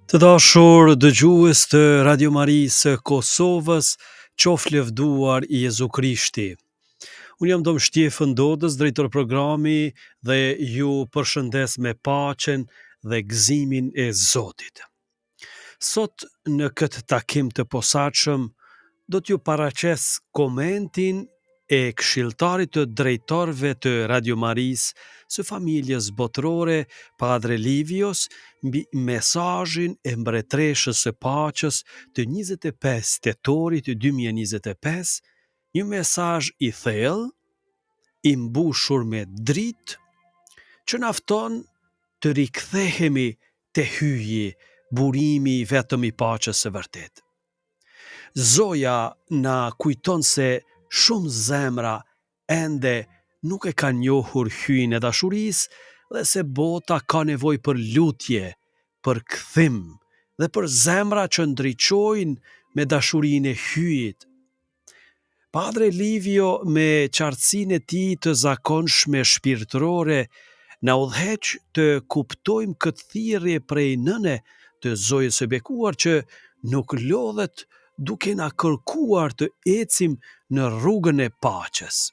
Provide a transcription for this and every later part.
Të dashur dëgjues të Radio Marisë Kosovës, qoftë lëvduar i Jezu Krishti. Unë jam Dom Shtjefën Dodës, drejtor programi dhe ju përshëndes me paqen dhe gëzimin e Zotit. Sot në këtë takim të posaçëm do t'ju paraqes komentin e këshilltarit të drejtorëve të Radio Marisë së familjes botërore, Padre Livios, mbi mesazhin e mbretreshës së paqes të 25 tetorit 2025, një mesazh i thellë, i mbushur me dritë, që na fton të rikthehemi te hyji, burimi vetëm i paqes së vërtetë. Zoja na kujton se shumë zemra ende nuk e kanë njohur hyjin e dashurisë dhe se bota ka nevojë për lutje, për kthim dhe për zemra që ndriçojnë me dashurinë e hyjit. Padre Livio me qartësinë e tij të zakonshme shpirtërore na udhëheq të kuptojmë këtë thirrje prej nëne të Zojës së bekuar që nuk lodhet duke na kërkuar të ecim në rrugën e paqes.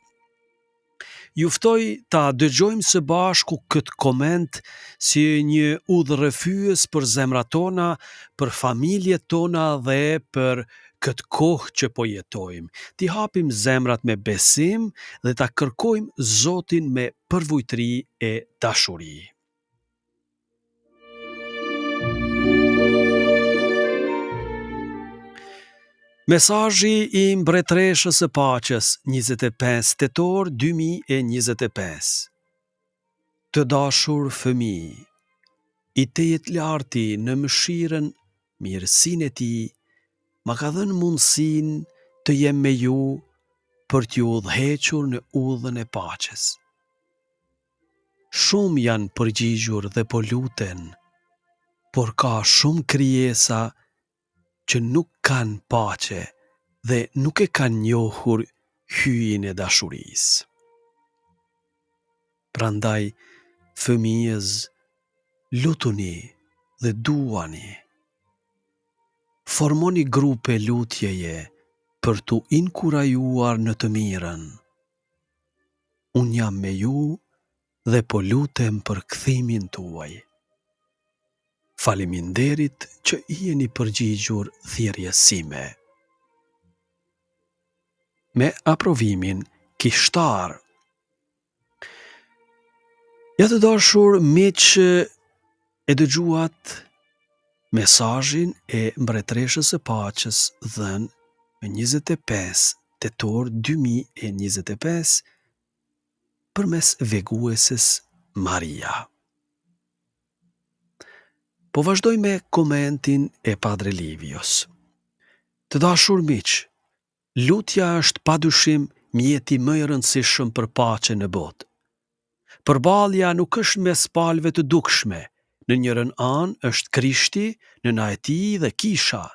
Ju ftoj ta dëgjojmë së bashku këtë koment si një udhërrëfyes për zemrat tona, për familjet tona dhe për këtë kohë që po jetojmë. Ti hapim zemrat me besim dhe ta kërkojmë Zotin me përvojtëri e dashuri. Mesazhi i mbretreshës së paqes, 25 tetor 2025. Të dashur fëmijë, i tejet larti në mëshirën, mirësinë e tij, ma ka dhënë mundësinë të jem me ju për t'ju udhëhequr në udhën e paqes. Shumë janë përgjigjur dhe po luten, por ka shumë krijesa që nuk kanë paqe dhe nuk e kanë njohur hyjin e dashurisë. Prandaj, fëmijës, lutuni dhe duani. Formoni grupe lutjeje për t'u inkurajuar në të mirën. Unë jam me ju dhe po lutem për kthimin tuaj. Faleminderit që jeni përgjigjur thirrjes sime. Me aprovimin kishtar. Ja të dashur miq, e dëgjuat mesazhin e mbretreshës së paqes dhënë me 25 tetor 2025 përmes vegueses Maria. Po vazhdoj me komentin e Padre Livios. Të dashur miq, lutja është padyshim mjeti më i rëndësishëm për paqen në botë. Përballja nuk është mes palëve të dukshme. Në njërën anë është Krishti, në ana e tij dhe kisha.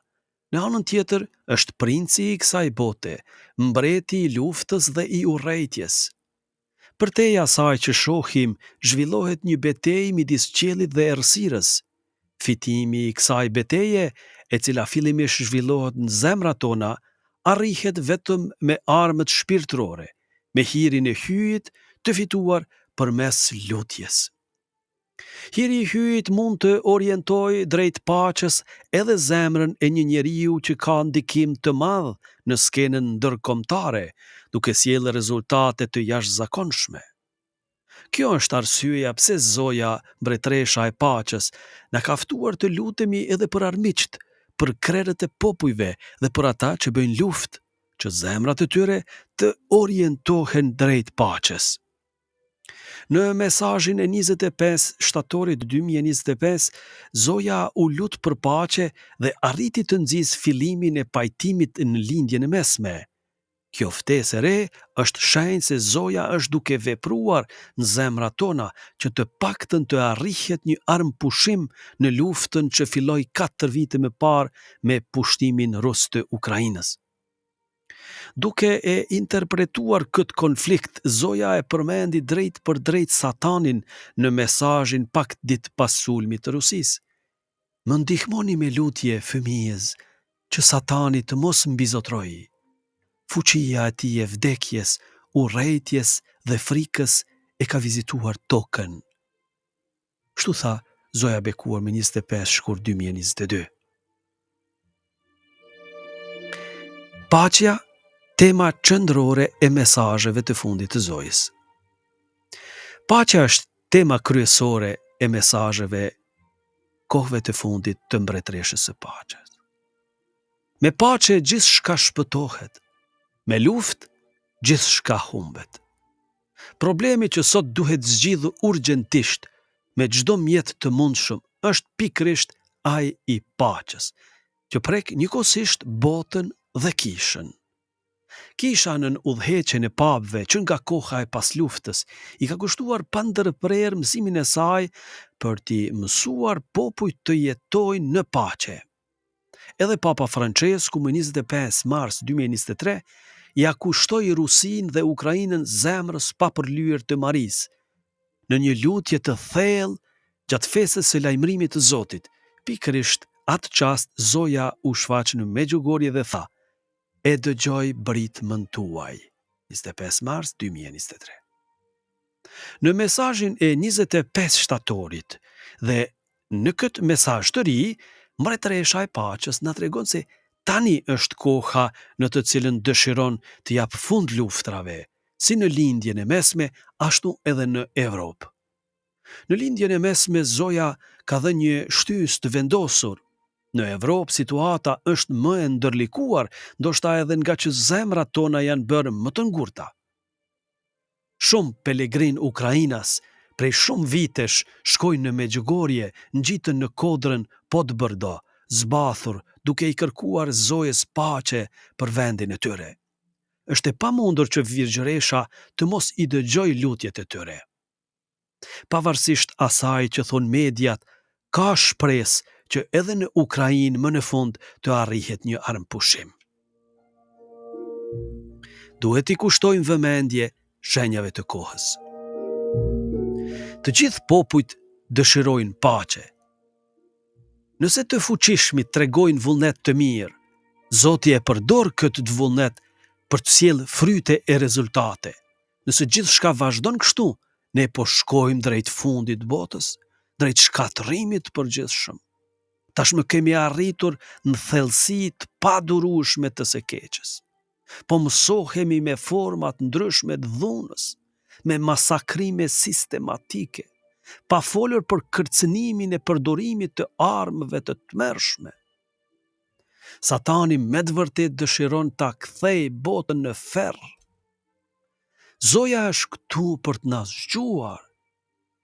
Në anën tjetër është princi i kësaj bote, mbreti i luftës dhe i urrejtjes. Përtej asaj që shohim, zhvillohet një betejë midis qiellit dhe errësirës. Fitimi i kësaj beteje, e cila fillimisht zhvillohet në zemrat tona, arrihet vetëm me armët shpirtërore, me hirin e hyjit të fituar përmes lutjes. Hiri i hyjit mund të orientojë drejt paqes edhe zemrën e një njeriu që ka ndikim të madh në skenën ndërkombëtare, duke sjellë rezultate të jashtëzakonshme. Kjo është arsyeja pse Zoja, mbretresha e paqes, na ka ftuar të lutemi edhe për armiqt, për krerët e popujve dhe për ata që bëjnë luftë, që zemrat e tyre të orientohen drejt paqes. Në mesazhin e 25 shtatorit 2025, Zoja u lut për paqe dhe arriti të nxjisë fillimin e pajtimit në lindjen e mesme. Kjo ftesë e re është shenjë se Zoja është duke vepruar në zemrat tona që të paktën të arrihet një armpushim në luftën që filloi 4 vite më parë me pushtimin rus të Ukrainës. Duke e interpretuar këtë konflikt, Zoja e përmendi drejt për drejt Satanin në mesazhin pak ditë pas sulmit të Rusisë. Më ndihmoni me lutje fëmijës që Satani të mos mbizotrojë. Fuqia e tij e vdekjes, urrejtjes dhe frikës e ka vizituar tokën. Kështu tha Zoja Bekuar me 25 shkurt 2022. Paqja, tema qendrore e mesazheve të fundit të Zojës. Paqja është tema kryesore e mesazheve kohëve të fundit të mbretëreshës së paqes. Me paqe gjithçka shpëtohet, me luftë gjithçka humbet. Problemi që sot duhet zgjidhur urgjentisht me çdo mjet të mundshëm është pikërisht ai i paqes, që prek njëkohësisht botën dhe kishën. Kisha në udhëheqjen e papëve që nga koha e pasluftës i ka kushtuar pa ndërprerje mësimin e saj për t'i mësuar popujt të jetojnë në paqe. Edhe Papa Francesku më 25 mars 2023 ja kushtoi Rusinë dhe Ukrainën zemrës pa përlyer të Marisë, në një lutje të thellë gjatë festës së lajmërimit të Zotit. Pikërisht atë çast Zoja u shfaq në Medjugorje dhe tha: "E dëgjoj britmën tuaj." 25 mars 2023. Në mesazhin e 25 shtatorit dhe në këtë mesazh të ri, mbretëresha e paqes na tregon se tani është koha në të cilën dëshiron të jap fund luftrave, si në lindjen e mesme, ashtu edhe në Evropë. Në lindjen e mesme, Zoja ka dhënë një shtysë të vendosur. Në Evropë situata është më e ndërlikuar, ndoshta edhe nga që zemrat tona janë bërë më të ngurta. Shumë pelegrin Ukrainas prej shumë vitesh shkojnë në Medjugorje, ngjitën në kodrën Podbrdo, zbathur, duke i kërkuar Zojës paqe për vendin e tyre. Është e pamundur që Virgjëresha të mos i dëgjoj lutjet e tyre. Pavarësisht asaj që thon mediat, ka shpresë që edhe në Ukrainë më në fund të arrihet një armpushim. Duhet i kushtojmë vëmendje shenjave të kohës. Të gjithë popujt dëshirojnë paqe. Nëse të fuqishmit tregojnë vullnet të mirë, Zoti e përdor këtë vullnet për të sjellë fryte e rezultate. Nëse gjithçka vazhdon kështu, ne po shkojmë drejt fundit botës, drejt shkatërimit të përgjithshëm. Tashmë kemi arritur në thellësi të padurueshme të së keqes. Po mësohemi me format ndryshme të dhunës, me masakrime sistematike, pa folur për kërcënimin e përdorimit të armëve të tmerrshme. Satani me të vërtet dëshiron ta kthejë botën në ferr. Zoja është këtu për të na zgjuar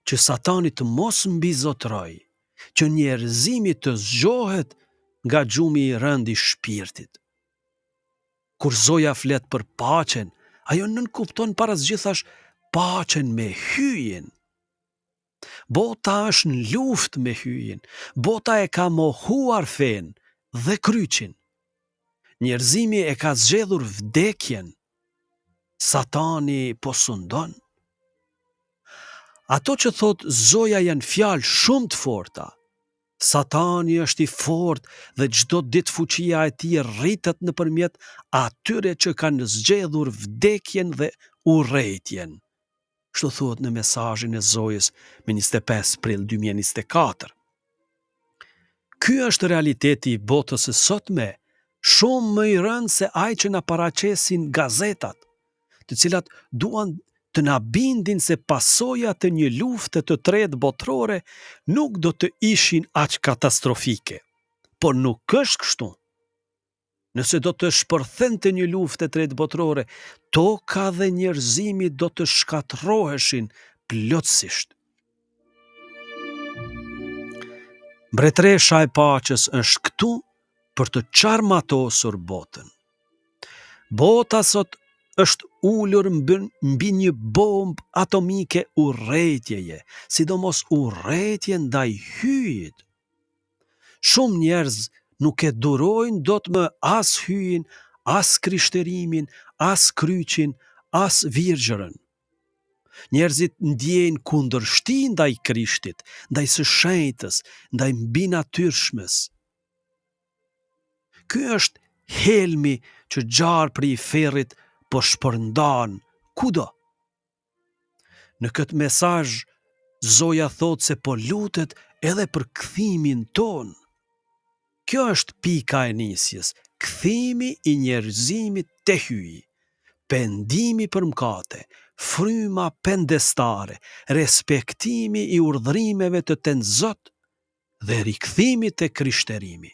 që Satani të mos mbizotrojë, që njerëzimi të zgjohet nga gjumi i rënd i shpirtit. Kur Zoja flet për paqen, ajo nënkupton parazgjithash paqen me hyjen. Bota është në luftë me hyjen, bota e ka mohuar fen dhe kryqin. Njerëzimi e ka zgjedhur vdekjen. Satani po sundon. Ato që thot Zoja janë fjalë shumë të forta. Satani është i fortë dhe çdo ditë fuqia e tij rritet nëpërmjet atyre që kanë zgjedhur vdekjen dhe urrejtjen. Kështu thuhet në mesazhin e Zojës me 25 prill 2024. Ky është realiteti i botës së sotme, shumë më i rënd se ai që na paraqesin gazetat, të cilat duan të na bindin se pasojat e një lufte të tretë botërore nuk do të ishin aq katastrofike. Por nuk është kështu. Nëse do të shpërthente një lufte të tretë botërore, toka dhe njerëzimi do të shkatërroheshin plotësisht. Mbretëresha e paqes është këtu për të çarmatosur botën. Bota sot është ulur mbi një bombë atomike urrejtjeje, sidomos urrejtje ndaj hyjit. Shumë njerëz nuk e durojnë dot më as hyjin, as krishterimin, as kryqin, as virgjërën. Njerëzit ndjejnë kundërshti ndaj Krishtit, ndaj së shenjtës, ndaj mbinatyrshmes. Ky është helmi që gjarë për i ferrit po shpërndan kudo. Në këtë mesazh Zoja thot se po lutet edhe për kthimin ton. Kjo është pika e nisjes, kthimi i njerëzimit te hyji, pendimi për mëkate, fryma pendestare, respektimi i urdhrimeve të Ten Zot dhe rikthimi te krishterimi.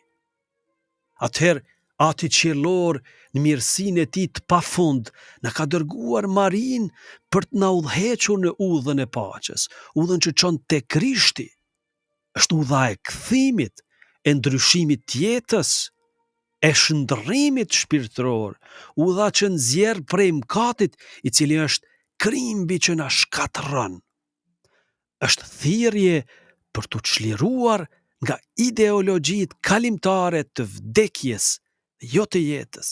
Atëherë, ati qiellor në mirësinë e tij të pafund na ka dërguar Marin për të na udhëhequr në udhën e paqes, udhën që çon te Krishti. Është udha e kthimit, e ndryshimit të jetës, e shndërrimit shpirtëror, udha që nxjerr prej mëkatit, i cili është krimbi që na shkatërron. Është thirrje për të çliruar nga ideologjit kalimtare të vdekjes, jo të jetës.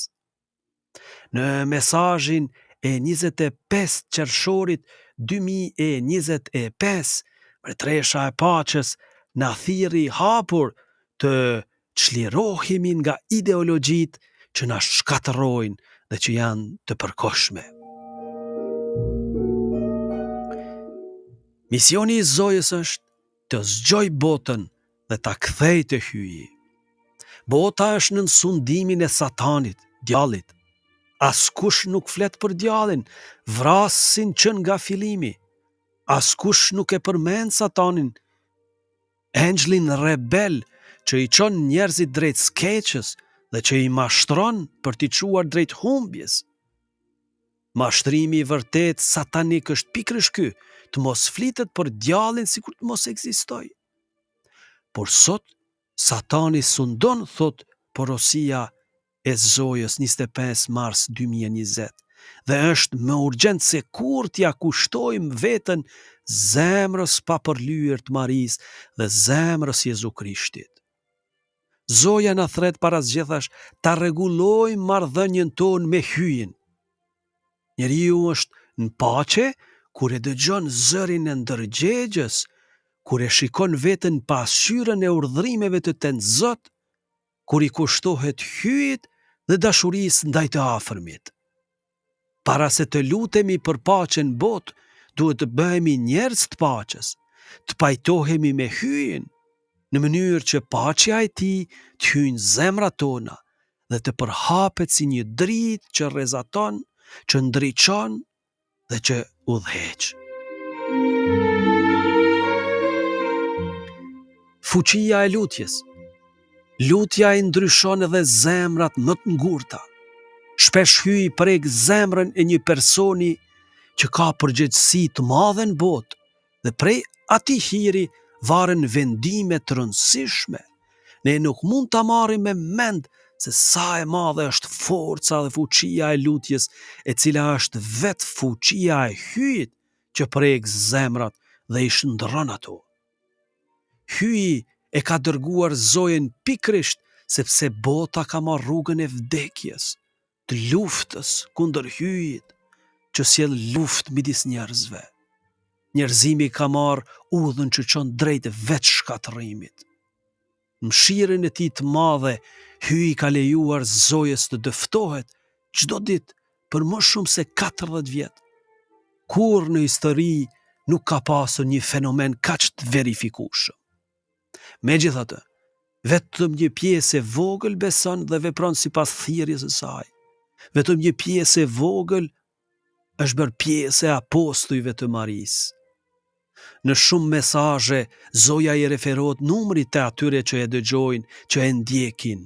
Në mesazhin e 25 qershorit 2025, Mbretëresha e Paqes na thirri hapur të çlirohemi nga ideologjit që na shkatërrojnë dhe që janë të përkohshme. Misioni i Zojës është të zgjoj botën dhe ta kthej të hyji. Bota është në sundimin e Satanit, djallit. Askush nuk flet për djallin, vrasin që nga fillimi. Askush nuk e përmend Satanin, engjëllin rebel që i çon njerëzit drejt skeqës dhe që i mashtron për t'i çuar drejt humbjes. Mashtrimi i vërtet satanik është pikërisht ky, të mos flitet për djallin sikur të mos ekzistojë. Por sot Satani sundon, thot porosia e Zojës 25 mars 2020, dhe është më urgjent se kur t'ja kushtojmë veten zemrës papërlyer të Marisë dhe zemrës Jezu Krishtit. Zoja na thret para zgjedhash ta rregullojmë marrëdhënien tonë me hyjin. Njeriu është në paqe kur e dëgjon zërin e ndërgjegjës, kur e shikon veten pasqyrën e urdhrimeve të Ten Zot, kur i kushtohet hyjit dhe dashurisë ndaj të afërmit. Para se të lutemi për paqen botë, duhet të bëhemi njerëz të paqes, të pajtohemi me hyjin, në mënyrë që paqja e Tij të hyjë në zemrat tona dhe të përhapet si një dritë që rrezaton, që ndriçon dhe që udhëheq. Fuqia e lutjes. Lutja i ndryshon edhe zemrat më të ngurta. Shpesh hyj prek zemrën e një personi që ka përgjegjësi të mëdha në botë dhe prej atij hiri varen vendime të rëndësishme. Ne nuk mund ta marrim me mend se sa e madhe është forca dhe fuqia e lutjes, e cila është vetë fuqia e hyjit që prek zemrat dhe i shndërron ato. Hyji e ka dërguar Zojën pikërisht sepse bota ka marrë rrugën e vdekjes, të luftës kundër hyjit, që sjell luftë midis njerëzve. Njerëzimi ka marrë udhën që çon drejt vetë shkatërrimit. Mëshirën e Tij të madhe, hyji ka lejuar Zojës të dëftohet çdo ditë për më shumë se 40 vjet. Kur në histori nuk ka pasur një fenomen kaq të verifikueshëm. Megjithatë, vetëm një pjesë e vogël beson dhe vepron sipas thirrjes së saj. Vetëm një pjesë e vogël është bërë pjesë e apostujve të Marisë. Në shumë mesazhe, Zoja i referohet numrit të atyre që e dëgjojnë, që e ndjekin.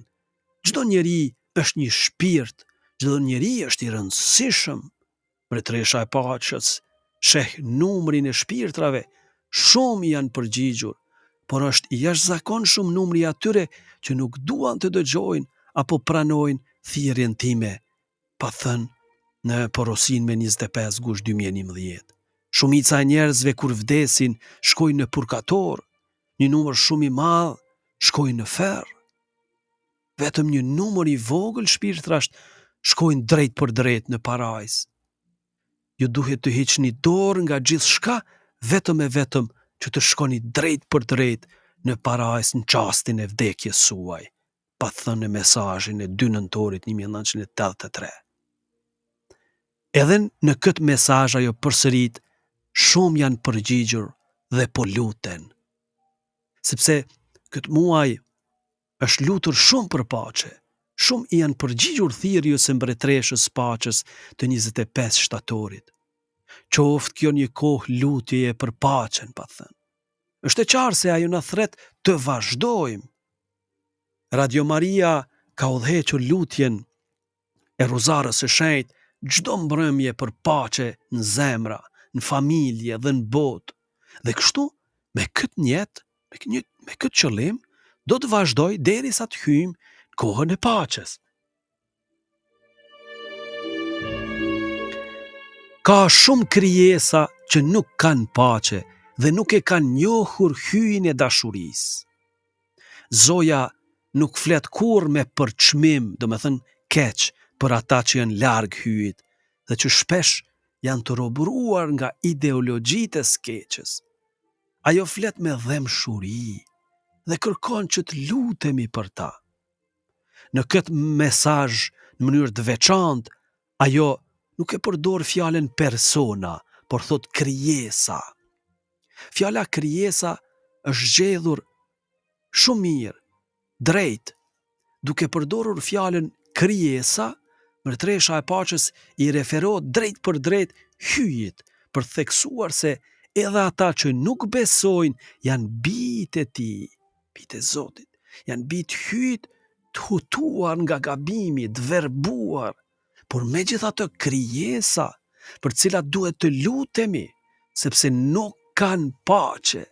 Çdo njeri është një shpirt, çdo njeri është i rëndësishëm. Mbretëresha e Paqes sheh numrin e shpirtrave, shumë janë përgjigjur, por është i jashtëzakonshëm numri i atyre që nuk duan të dëgjojnë apo pranojnë thirrjen time, pa thënë në porosin me 25 gusht 2011. Shumica e njerëzve kur vdesin shkojnë në purgator, një numër shumë i madh shkojnë në ferr. Vetëm një numër i vogël shpirtrash shkojnë drejt për drejt në parajs. ju duhet të hiqni dorë nga gjithçka vetëm e vetëm që të shkoni drejt për drejt në parajs në qastin e vdekjes suaj, pa thënë mesazhin e 2 nëntorit 1983. Edhe në këtë mesazh ajo përsërit, shumë janë përgjigjur dhe po luten, sepse këtë muaj është lutur shumë për paqe. Shumë i janë përgjigjur thirrjes së mbretreshës paqes të 25 shtatorit. Qoftë kjo një kohë lutjeje për paqen, pa thënë. Është e qartë se ajo na thret të vazhdojmë. Radio Maria ka udhëhequr lutjen e Ruzarës së Shenjtë çdo mbrëmje për paqe në zemra, në familje dhe në botë. Dhe kështu, me këtë njetë, me këtë qëllim, do të vazhdoj derisa të hyjmë në kohën e paqes. Ka shumë krijesa që nuk kanë paqe dhe nuk e kanë njohur hyjin e dashurisë. Zoja nuk flet kur me përçmim, do me thënë keq, për ata që janë larg hyjit dhe që shpesh janë të robëruar nga ideologjitë e skeqes. Ajo flet me dhemshuri dhe kërkon që të lutemi për ta. Në këtë mesazh, në mënyrë të veçantë, ajo nuk e përdor fjalën persona, por thot krijesa. Fjala krijesa është zgjedhur shumë mirë, drejt, duke përdorur fjalën krijesa, mbretëresha e paqes i referohet drejt për drejt hyjit, për theksuar se edhe ata që nuk besojnë janë bijtë e tij, bijtë e Zotit, janë bijtë hyjit të hutuar nga gabimi, të verbuar, por megjithatë krijesa për cilat duhet të lutemi, sepse nuk kanë paqe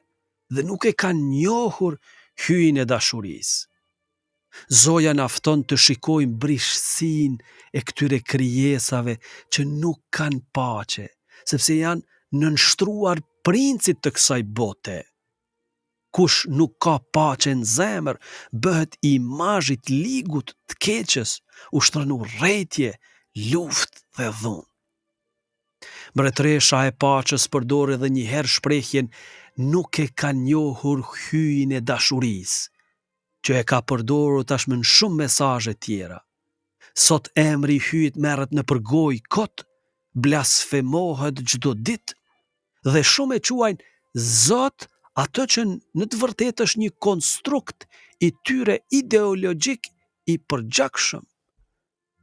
dhe nuk e kanë njohur hyjin e dashurisë. Zoja na fton të shikojmë brishësinë e këtyre krijesave që nuk kanë paqe, sepse janë nënshtruar princit të kësaj bote. Kush nuk ka paqe në zemër, bëhet imazhit ligut të keqes, ushtron urrëtie, luftë dhe dhunë. Mbretëresha e paqes përdor edhe një herë shprehjen nuk e ka njohur hyjin e dashurisë, që e ka përdorur tashmë në shumë mesazhe tjera. Sot emri i hyjit merret në përgoj kot, blasfemohet çdo ditë dhe shumë e quajnë Zot atë që në të vërtetë është një konstrukt i tyre ideologjik i përgjakshëm.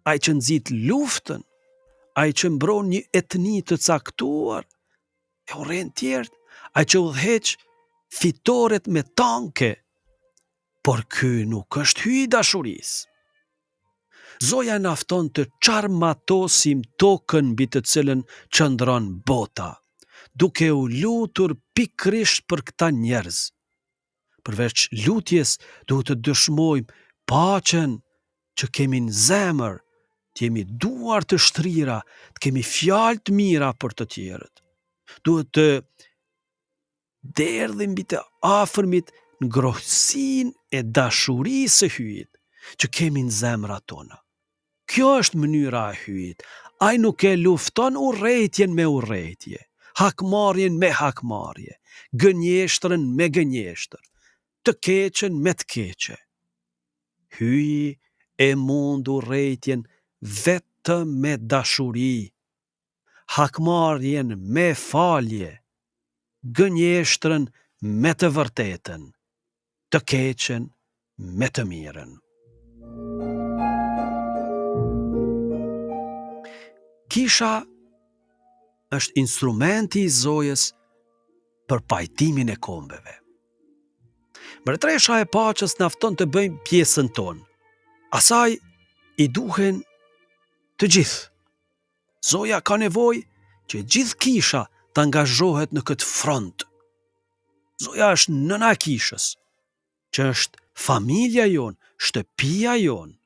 Ai që nxit luftën, ai që mbron një etni të caktuar, e urren tjerët, ai që udhëheq fitoret me tanke, por ky nuk është hyj i dashurisë. Zoja na fton të çarmatosim tokën mbi të cilën qëndron bota, duke u lutur pikërisht për këta njerëz. Përveç lutjes, duhet të dëshmojmë paqen që kemi në zemër, të jemi duar të shtrira, të kemi fjalë të mira për të tjerët. Duhet të derdhim mbi të afërmit ngrohtësinë e dashurisë së hyjit që kemi në zemrat tona. Kjo është mënyra e hyjit. Ai nuk e lufton urrëtien me urrëtie, hakmarrjen me hakmarrje, gënjeshtrën me gënjeshtër, të keqen me të keqe. Hyji e mund urrëtien vetëm me dashuri, hakmarrjen me falje, gënjeshtrën me të vërtetën, të keqen me të mirën. Kisha është instrumenti i Zojës për pajtimin e kombeve. Mbretëresha e paqes na fton të bëjmë pjesën tonë. Asaj i duhen të gjithë. Zoja ka nevojë që gjithë kisha të angazhohet në këtë front. Zoja është nëna e kishës, që është familja jonë, shtëpia jonë.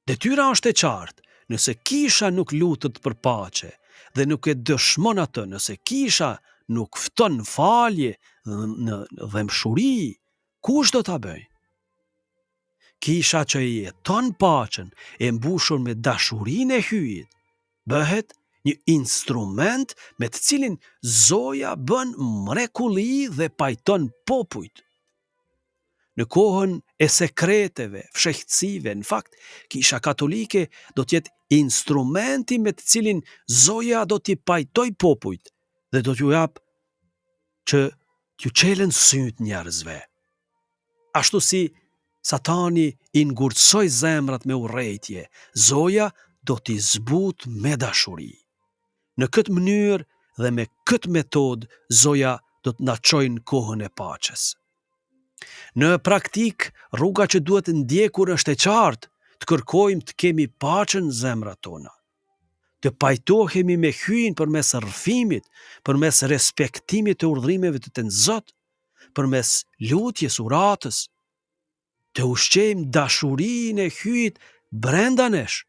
Detyra është e qartë, nëse kisha nuk lutet për paqe dhe nuk e dëshmon atë, nëse kisha nuk fton falje në dhemshuri, kush do ta bëjë? Kisha që i jeton paqen, e mbushur me dashurinë e hyjit, bëhet një instrument me të cilin Zoja bën mrekulli dhe pajton popujt. Në kohën e sekreteve, fshehtësive, në fakt, Kisha Katolike do t'jetë instrumenti me të cilin Zoja do t'i pajtoj popujt dhe do t'ju jap që t'ju qelen syt njerëzve. Ashtu si Satani i ngurësoj zemrat me urrejtje, Zoja do t'i zbut me dashuri. Në këtë mënyrë dhe me këtë metodë, Zoja do të na çojë në kohën e paqes. Në praktik, rruga që duhet ndjekur është e qartë, të kërkojmë të kemi paqen në zemrat tona. Të pajtohemi me hyn përmes rrëfimit, përmes respektimit të urdhrimeve të Ten Zot, përmes lutjes, uratës, të ushqejmë dashurinë e hyjit brenda nesh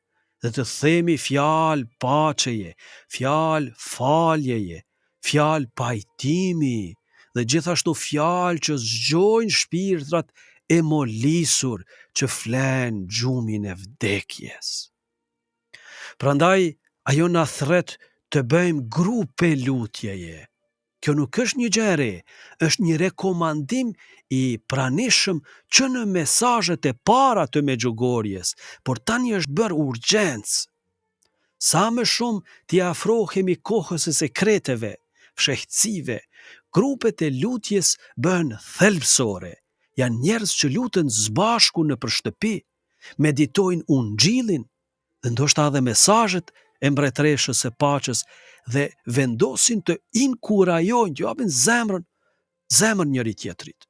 dhe të themi fjalë paqeje, fjalë faljeje, fjalë pajtimi dhe gjithashtu fjalë që zgjojnë shpirtrat e molisur që flenë gjumin e vdekjes. Prandaj, ajo na thret të bëjmë grupe lutjeje. Kjo nuk është një gjë e re, është një rekomandim i pranishëm që në mesazhet e para të Medjugorjes, por tani është bërë urgjencë. Sa më shumë t'i afrohemi kohës së sekreteve, fshehtësive, grupet e lutjes bëhen thelbësore. Janë njerëz që luten zbashku në shtëpi, meditojnë ungjillin dhe ndoshta edhe mesazhet e mbretreshës së paqes dhe vendosin të inkurajojnë, të japin zemrën njëri tjetrit.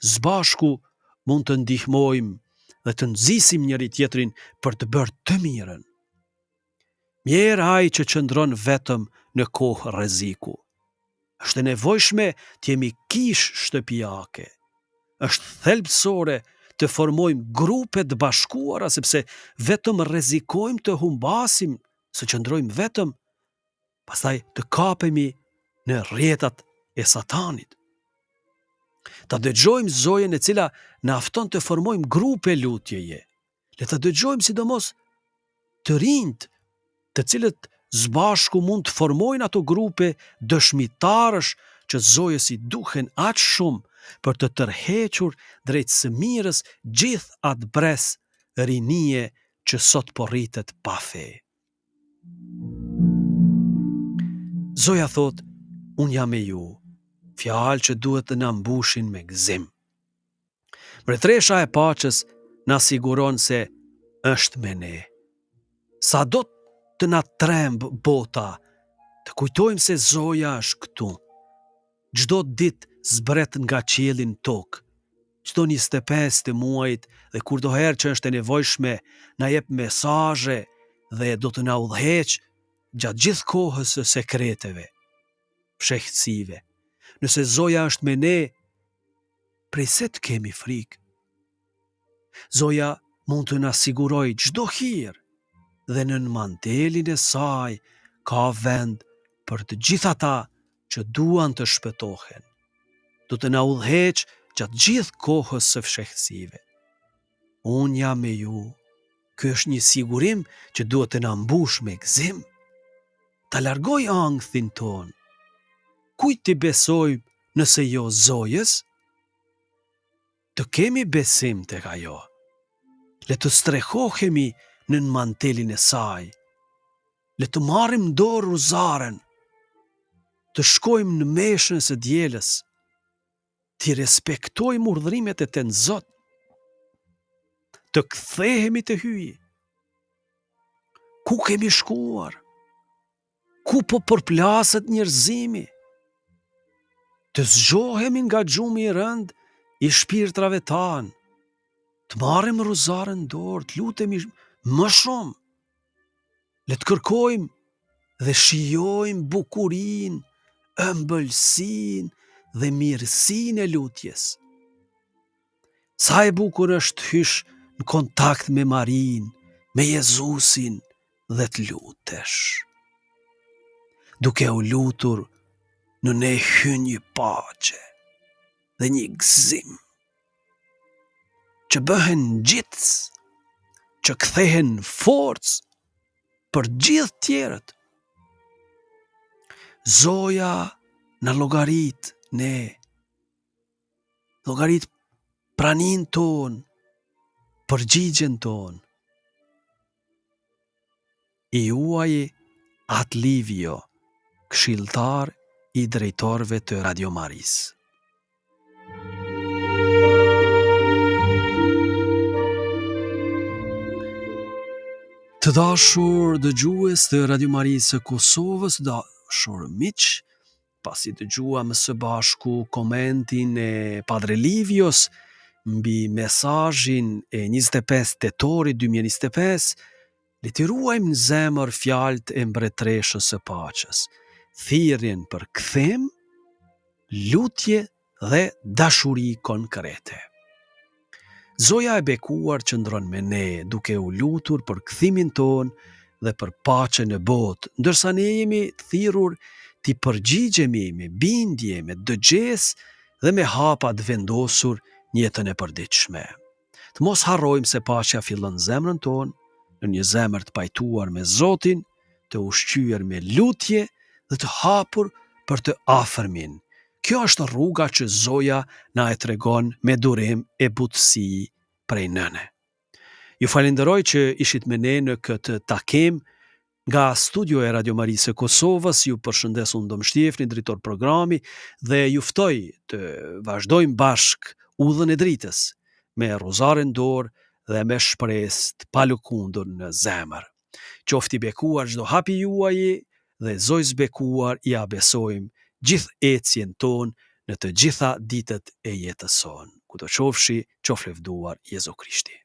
Zbashku mund të ndihmojmë dhe të nxisim njëri tjetrin për të bërë të mirën. Mirë ai që qëndron vetëm në kohë rreziku. Është e nevojshme të jemi kish shtëpiake. Është thelbësore të formojmë grupe të bashkuara, sepse vetëm rrezikojmë të humbasim, se qëndrojmë vetëm, pastaj të kapemi në rrjetat e Satanit. Ta dëgjojmë Zojen e cila na fton të formojmë grupe lutjeje. Le ta dëgjojmë sidomos të rinjt, të cilët zbashku mund të formojnë ato grupe dëshmitarësh që Zojës i duhen aq shumë për të tërhequr drejt së mirës gjithë atë bres rinie që sot po rritet pa fe. Zoja thot, unë jam me ju, fjalë që duhet të na mbushin me gëzim. Mbretëresha e paqes na siguron se është me ne. Sa do të na tremb bota, të kujtojmë se Zoja është këtu. Çdo ditë zbret nga qielli në tokë. Çdo 25 të muajit dhe kurdoherë që është e nevojshme, na jep mesazhe dhe do të na udhëheq gjatë gjithë kohës së sekreteve, fshehtësive. Nëse Zoja është me ne, prej se të kemi frikë? Zoja mund të na sigurojë çdo hir dhe në mantelin e saj ka vend për të gjithë ata që duan të shpëtohen. Do të na udhëheq gjatë gjithë kohës së fshehtësive. Unë jam me ju. Ky është një sigurim që duhet të na mbush me gëzim. Ta largoj ankthin ton. Kujt t'i besojmë nëse jo Zojës? Të kemi besim tek ajo. Le të strehohemi në mantelin e saj. Le të marrim dorë ruzaren. Të shkojmë në meshën së dielës. Të respektojmë urdhrimet e Ten Zot. Të kthehemi te hyji. Ku kemi shkuar? Ku po përplaset njerëzimi? Të zgjohemi nga gjumi i rënd i shpirtrave tanë. Të marrim ruzaren dorë, të lutemi më shumë. Le të kërkojmë dhe shijojmë bukurinë, ëmbëlsinë dhe mirësinë e lutjes. Sa e bukur është hysh në kontakt me Marin, me Jezusin dhe të lutesh. Duke u lutur, në ne hyn një paqe dhe një gëzim që bëhen ngjitës, që kthehen forcë për gjithë tjerët. Zoja në llogarit ne, llogarit pranin ton, përgjigjen ton. I juaj At Livio, këshilltar i drejtorëve të Radio Maris. Të dashur dëgjues të Radio Marisë së Kosovës, dashur miq, pasi dëgjuam së bashku komentin e Padre Livios mbi mesazhin e 25 tetorit 2025, le të ruajmë në zemër fjalët e mbretreshës së paqes, thirrjen për kthim, lutje dhe dashuri konkrete. Zoja e bekuar qëndron me ne, duke u lutur për kthimin ton dhe për paqen në botë, ndërsa ne jemi thirrur t'i përgjigjemi me bindje, me dëgjes dhe me hapa të vendosur në jetën e përditshme. Të mos harrojmë se paqja fillon në zemrën tonë, në një zemër të pajtuar me Zotin, të ushqyer me lutje dhe të hapur për të afërmin. Kjo është rruga që Zoja na e tregon me durim e butësi prej nëne. Ju falenderoj që ishit me ne në këtë takim nga studio e Radio Marisë së Kosovës. Ju përshëndes, unë Dom Shtjefni, drejtor programi, dhe ju ftoj të vazhdojmë bashk udhën e dritës me rozaren dorë dhe me shpresë të palëkundur në zemër. Qofti bekuar çdo hapi juaji dhe Zojës bekuar ja besojmë gjithë ecjen tonë në të gjitha ditët e jetës sonë. Kudo qofshi, qof lëvduar Jezu Krishti.